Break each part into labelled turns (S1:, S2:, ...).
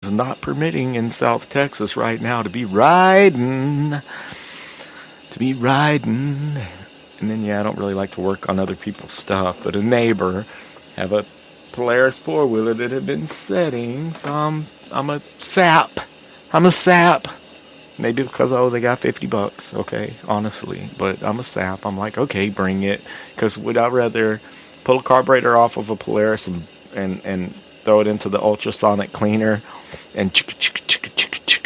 S1: roads not permitting in South Texas right now to be riding. And then, I don't really like to work on other people's stuff, but a neighbor have a Polaris four-wheeler that had been setting, so I'm a sap. Maybe because, they got $50, okay, honestly. But I'm a sap. I'm like, okay, bring it. Because would I rather pull a carburetor off of a Polaris and throw it into the ultrasonic cleaner and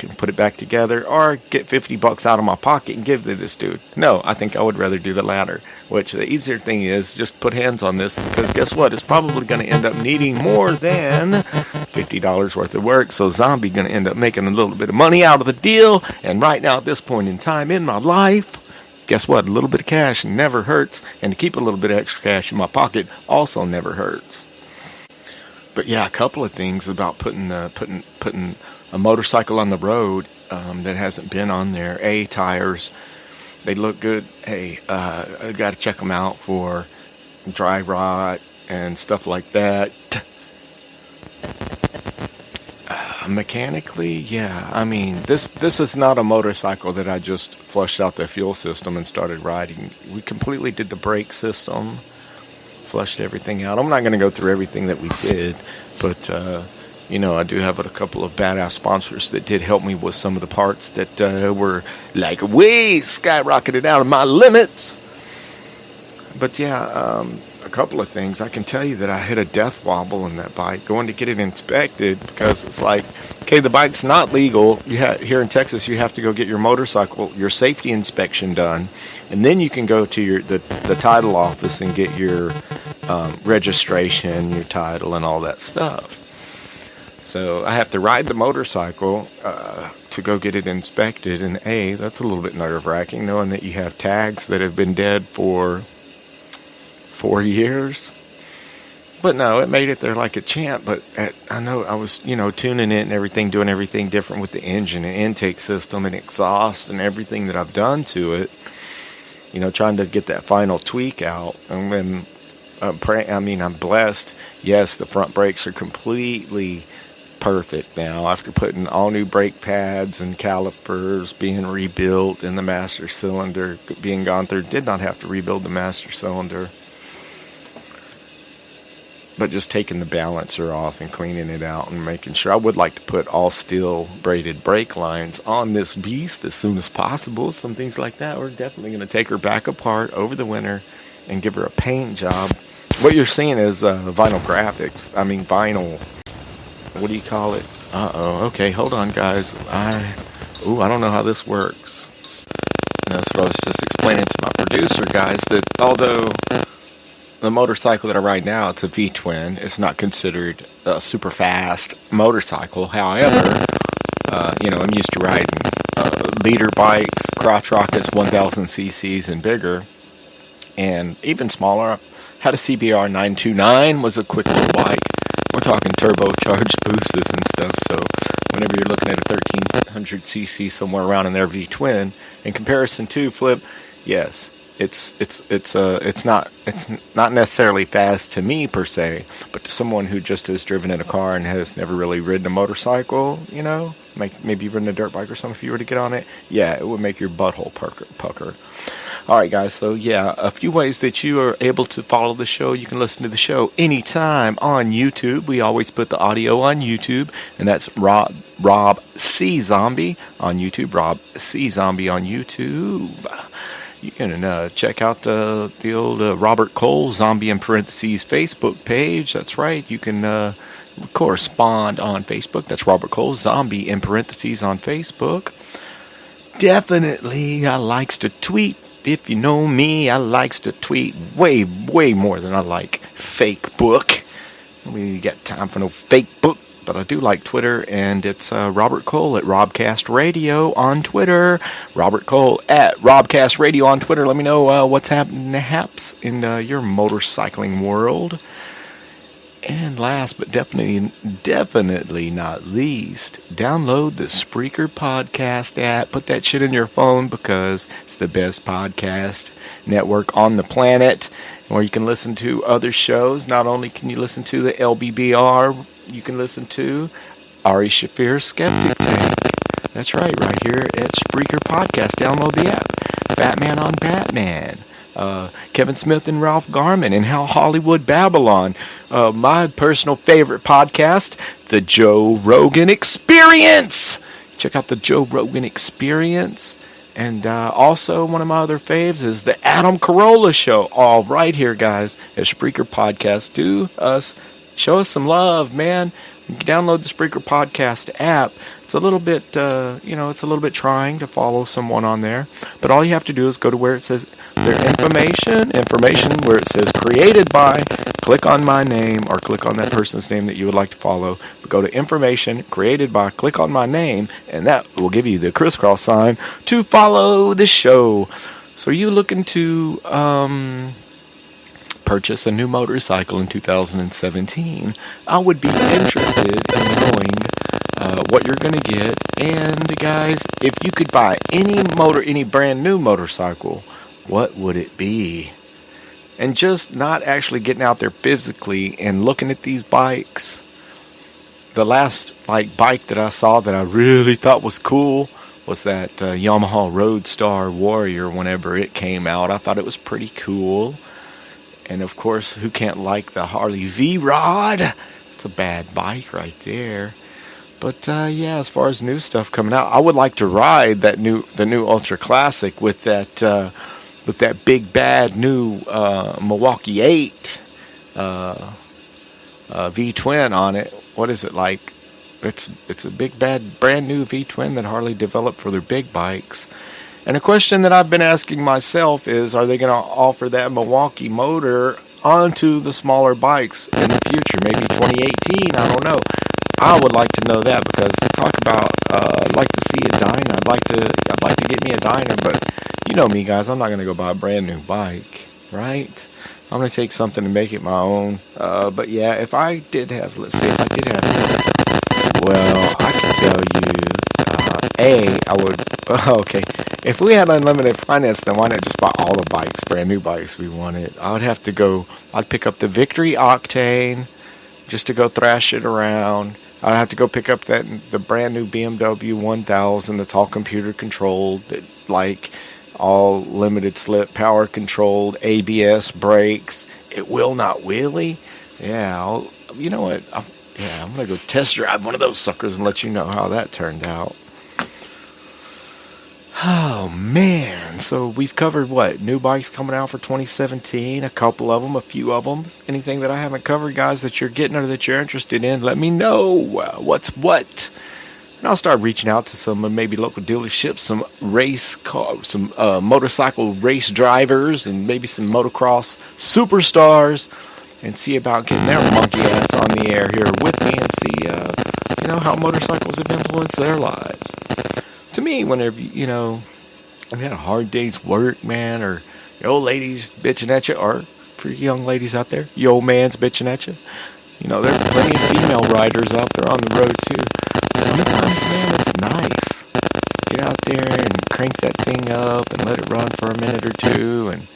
S1: and put it back together, or get $50 out of my pocket and give to this dude? No, I think I would rather do the latter. Which the easier thing is just put hands on this, because guess what? It's probably going to end up needing more than $50 worth of work. So Zombie going to end up making a little bit of money out of the deal. And right now, at this point in time in my life, guess what? A little bit of cash never hurts, and to keep a little bit of extra cash in my pocket also never hurts. But yeah, a couple of things about putting a motorcycle on the road that hasn't been on there. Tires, they look good. Hey, I got to check them out for dry rot and stuff like that. Mechanically, yeah. I mean, this is not a motorcycle that I just flushed out the fuel system and started riding. We completely did the brake system, flushed everything out. I'm not going to go through everything that we did, but I do have a couple of badass sponsors that did help me with some of the parts that were like way skyrocketed out of my limits. But yeah, a couple of things. I can tell you that I hit a death wobble in that bike going to get it inspected, because it's like, okay, the bike's not legal. Here in Texas, you have to go get your safety inspection done, and then you can go to the title office and get your registration, your title, and all that stuff. So I have to ride the motorcycle to go get it inspected, and that's a little bit nerve-wracking, knowing that you have tags that have been dead for 4 years. But no, it made it there like a champ. But I know I was, tuning it and everything, doing everything different with the engine and intake system and exhaust and everything that I've done to it, trying to get that final tweak out. And then, I'm blessed. Yes, the front brakes are completely perfect now after putting all new brake pads and calipers being rebuilt and the master cylinder being gone through. Did not have to rebuild the master cylinder, but just taking the balancer off and cleaning it out and making sure. I would like to put all steel braided brake lines on this beast as soon as possible. Some things like that. We're definitely going to take her back apart over the winter and give her a paint job. What you're seeing is vinyl graphics. Vinyl. What do you call it? Okay, hold on, guys. I don't know how this works. And that's what I was just explaining to my producer, guys, that although the motorcycle that I ride now, it's a V-twin. It's not considered a super fast motorcycle. However, I'm used to riding leader bikes, crotch rockets, 1,000 cc's and bigger, and even smaller. Had a CBR 929, was a quick little bike. We're talking turbocharged boosters and stuff. So whenever you're looking at a 1,300 cc somewhere around in their V-twin, in comparison to Flip, yes. It's not necessarily fast to me per se, but to someone who just has driven in a car and has never really ridden a motorcycle, maybe ridden a dirt bike or something. If you were to get on it, yeah, it would make your butthole pucker. All right, guys. So yeah, a few ways that you are able to follow the show. You can listen to the show anytime on YouTube. We always put the audio on YouTube, and that's Rob C Zombie on YouTube. Rob C Zombie on YouTube. You can check out the old Robert Cole Zombie in parentheses Facebook page. That's right. You can correspond on Facebook. That's Robert Cole Zombie in parentheses on Facebook. Definitely, I likes to tweet. If you know me, I likes to tweet way, way more than I like fake book. We got time for no fake book. But I do like Twitter, and it's Robert Cole at Robcast Radio on Twitter. Robert Cole at Robcast Radio on Twitter. Let me know what's happening perhaps in your motorcycling world. And last but definitely not least, download the Spreaker podcast app. Put that shit in your phone, because it's the best podcast network on the planet, where you can listen to other shows. Not only can you listen to the LBBR, you can listen to Ari Shafir Skeptic Tank. That's right here at Spreaker Podcast. Download the app. Fat Man on Batman. Kevin Smith and Ralph Garman and How Hollywood Babylon. My personal favorite podcast, The Joe Rogan Experience. Check out The Joe Rogan Experience. And also one of my other faves is The Adam Carolla Show. All right here, guys, at Spreaker Podcast. Show us some love, man. You can download the Spreaker Podcast app. It's a little bit, it's a little bit trying to follow someone on there. But all you have to do is go to where it says their information, where it says created by, click on my name or click on that person's name that you would like to follow. But go to information, created by, click on my name, and that will give you the crisscross sign to follow the show. So are you looking to purchase a new motorcycle in 2017, I would be interested in knowing what you're going to get. And guys, if you could buy any brand new motorcycle, what would it be? And just not actually getting out there physically and looking at these bikes. The last bike that I saw that I really thought was cool was that Yamaha Roadstar Warrior whenever it came out. I thought it was pretty cool. And of course, who can't like the Harley V-Rod? It's a bad bike right there. But yeah, as far as new stuff coming out, I would like to ride the new Ultra Classic with that big bad new Milwaukee 8 V-twin on it. What is it like? It's a big bad brand new V-twin that Harley developed for their big bikes. And a question that I've been asking myself is, are they going to offer that Milwaukee motor onto the smaller bikes in the future? Maybe 2018, I don't know. I would like to know that, because talk about, I'd like to see a Dyna. I'd like to get me a Dyna, but you know me, guys, I'm not going to go buy a brand new bike, right? I'm going to take something and make it my own. But yeah, if I did have, well, I can tell you, I would, okay. If we had unlimited finance, then why not just buy all the bikes, brand new bikes we wanted? I'd pick up the Victory Octane just to go thrash it around. I'd have to go pick up the brand new BMW 1000 that's all computer controlled, all limited slip, power controlled, ABS brakes. It will not wheelie. Yeah, you know what? I'm going to go test drive one of those suckers and let you know how that turned out. Oh, man. So we've covered new bikes coming out for 2017, a few of them. Anything that I haven't covered, guys, that you're getting or that you're interested in, let me know what's what. And I'll start reaching out to some maybe local dealerships, some race cars, some motorcycle race drivers, and maybe some motocross superstars, and see about getting their monkey ass on the air here with me and see, how motorcycles have influenced their lives. To me, whenever, I've had a hard day's work, man, or your old ladies bitching at you, or for you young ladies out there, your old man's bitching at you. There are plenty of female riders out there on the road, too. Sometimes, man, it's nice to get out there and crank that thing up and let it run for a minute or two, and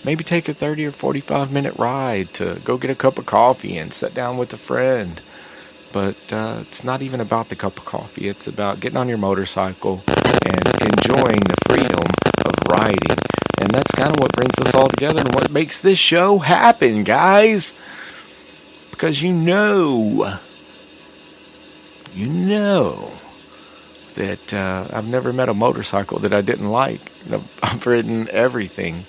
S1: maybe take a 30 or 45-minute ride to go get a cup of coffee and sit down with a friend. But it's not even about the cup of coffee. It's about getting on your motorcycle and enjoying the freedom of riding. And that's kind of what brings us all together and what makes this show happen, guys. Because you know that I've never met a motorcycle that I didn't like. I've ridden everything.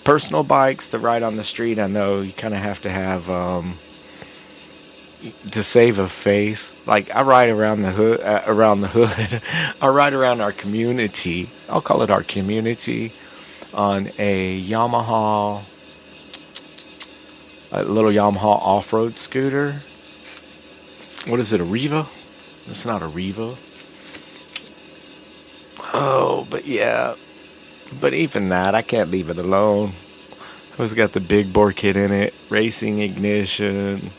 S1: Personal bikes to ride on the street, I know you kind of have to have... to save a face. I ride around the hood. I ride around our community. I'll call it our community on a little Yamaha off-road scooter. What is it, a Riva? It's not a Riva. Oh, but yeah. But even that, I can't leave it alone. It's got the big bore kit in it, racing ignition.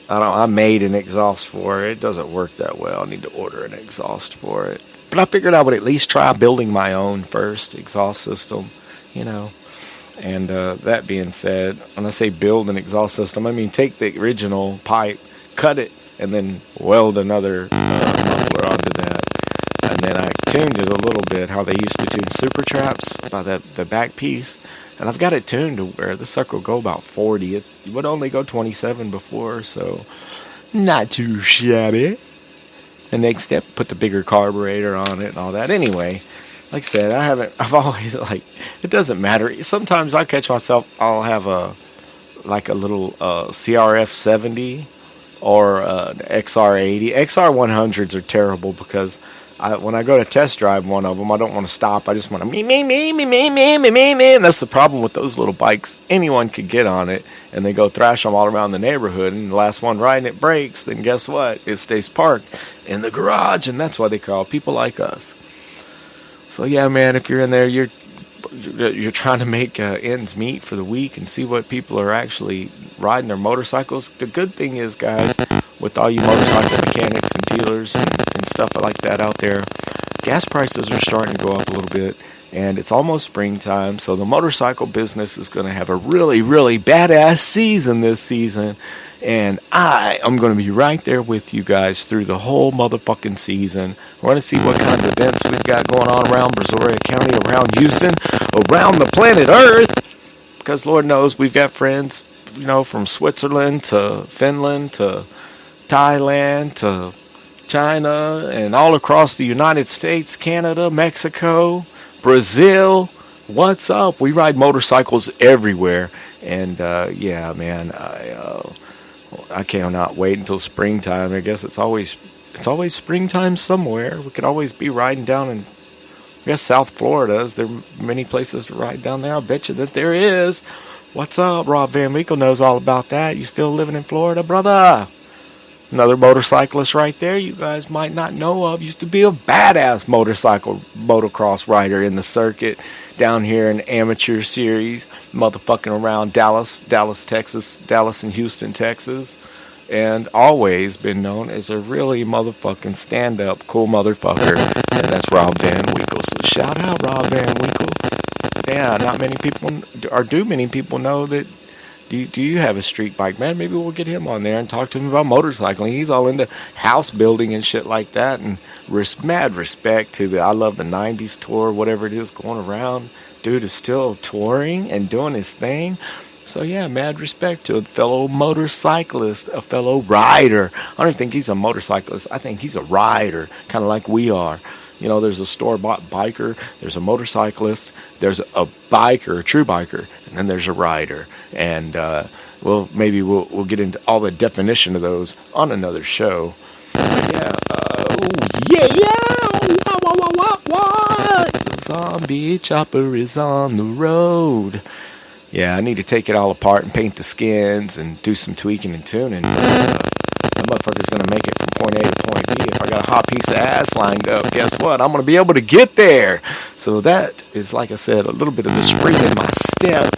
S1: I made an exhaust for it. It doesn't work that well. I need to order an exhaust for it. But I figured I would at least try building my own first exhaust system, And that being said, when I say build an exhaust system, I mean take the original pipe, cut it and then weld another muffler onto that. And then I tuned it a little bit, how they used to tune Super Traps by the back piece. And I've got it tuned to where the sucker will go about 40. It would only go 27 before, so not too shabby. The next step, put the bigger carburetor on it and all that. Anyway, like I said, I've always, like, it doesn't matter. Sometimes I catch myself, I'll have a little CRF 70 or an XR80. XR 100s are terrible because when I go to test drive one of them, I don't want to stop. I just want to me. And that's the problem with those little bikes. Anyone could get on it, and they go thrash them all around the neighborhood. And the last one riding it breaks, then guess what? It stays parked in the garage, and that's why they call people like us. So yeah, man, if you're in there, you're trying to make ends meet for the week and see what people are actually riding their motorcycles. The good thing is, guys, with all you motorcycle mechanics and dealers and stuff like that out there, gas prices are starting to go up a little bit, and it's almost springtime, so the motorcycle business is going to have a really, really badass season this season, and I am going to be right there with you guys through the whole motherfucking season. We're going to see what kind of events we've got going on around Brazoria County, around Houston, around the planet Earth, because Lord knows we've got friends, from Switzerland to Finland to Thailand to China and all across the United States, Canada, Mexico, Brazil. What's up? We ride motorcycles everywhere, and yeah, man, I cannot wait until springtime. I guess it's always springtime somewhere. We could always be riding down in, I guess, South Florida. Is there many places to ride down there? I'll bet you that there is. What's up? Rob Van Winkle knows all about that. You still living in Florida, brother? Another motorcyclist right there you guys might not know of. Used to be a badass motocross rider in the circuit down here in amateur series, motherfucking around Dallas, Texas, Dallas and Houston, Texas, and always been known as a really motherfucking stand-up cool motherfucker, and that's Rob Van Winkle. So shout out Rob Van Winkle. Yeah, not many people, or do many people know that. Do you have a street bike, man? Maybe we'll get him on there and talk to him about motorcycling. He's all into house building and shit like that. And mad respect to I love the 90s tour, whatever it is going around. Dude is still touring and doing his thing. So yeah, mad respect to a fellow motorcyclist, a fellow rider. I don't think he's a motorcyclist. I think he's a rider, kind of like we are. There's a store-bought biker, there's a motorcyclist, there's a biker, a true biker, and then there's a rider. And maybe we'll get into all the definition of those on another show. What? The zombie chopper is on the road. Yeah, I need to take it all apart and paint the skins and do some tweaking and tuning. The motherfucker's going to make it from point A to point B. If I got a hot piece of ass lined up, guess what? I'm going to be able to get there. So that is, like I said, a little bit of the spring in my step.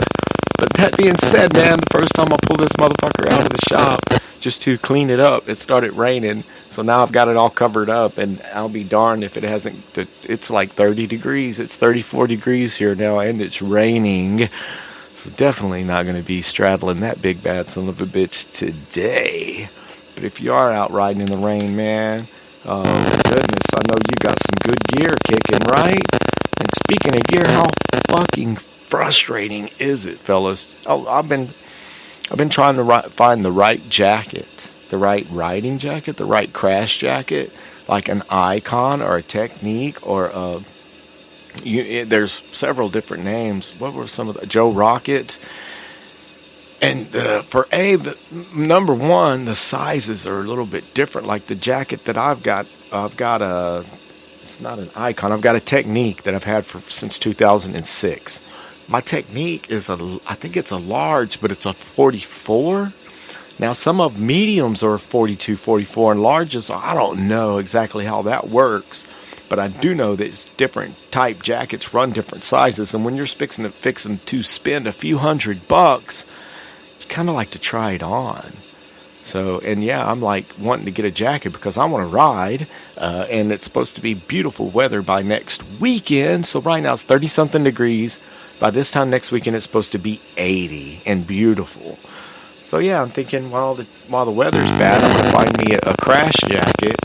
S1: But that being said, man, the first time I pulled this motherfucker out of the shop just to clean it up, it started raining. So now I've got it all covered up, and I'll be darned if it hasn't. It's like 30 degrees. It's 34 degrees here now, and it's raining. So definitely not going to be straddling that big bad son of a bitch today. But if you are out riding in the rain, man, oh goodness, I know you got some good gear kicking, right? And speaking of gear, how fucking frustrating is it, fellas? Oh, I've been trying to find the right jacket, the right riding jacket, the right crash jacket, like an Icon or a Technique or there's several different names. What were some of the Joe Rocket? And the number one, the sizes are a little bit different. Like the jacket that I've got it's not an Icon. I've got a Technique that I've had since 2006. My Technique I think it's a large, but it's a 44. Now, some of mediums are 42, 44, and larges, I don't know exactly how that works. But I do know that it's different type jackets run different sizes. And when you're fixing to spend a few $100, kind of like to try it on. So, and yeah, I'm like wanting to get a jacket because I want to ride, and it's supposed to be beautiful weather by next weekend. So right now it's 30 something degrees. By this time next weekend it's supposed to be 80 and beautiful. So yeah, I'm thinking while the weather's bad, I'm gonna find me a crash jacket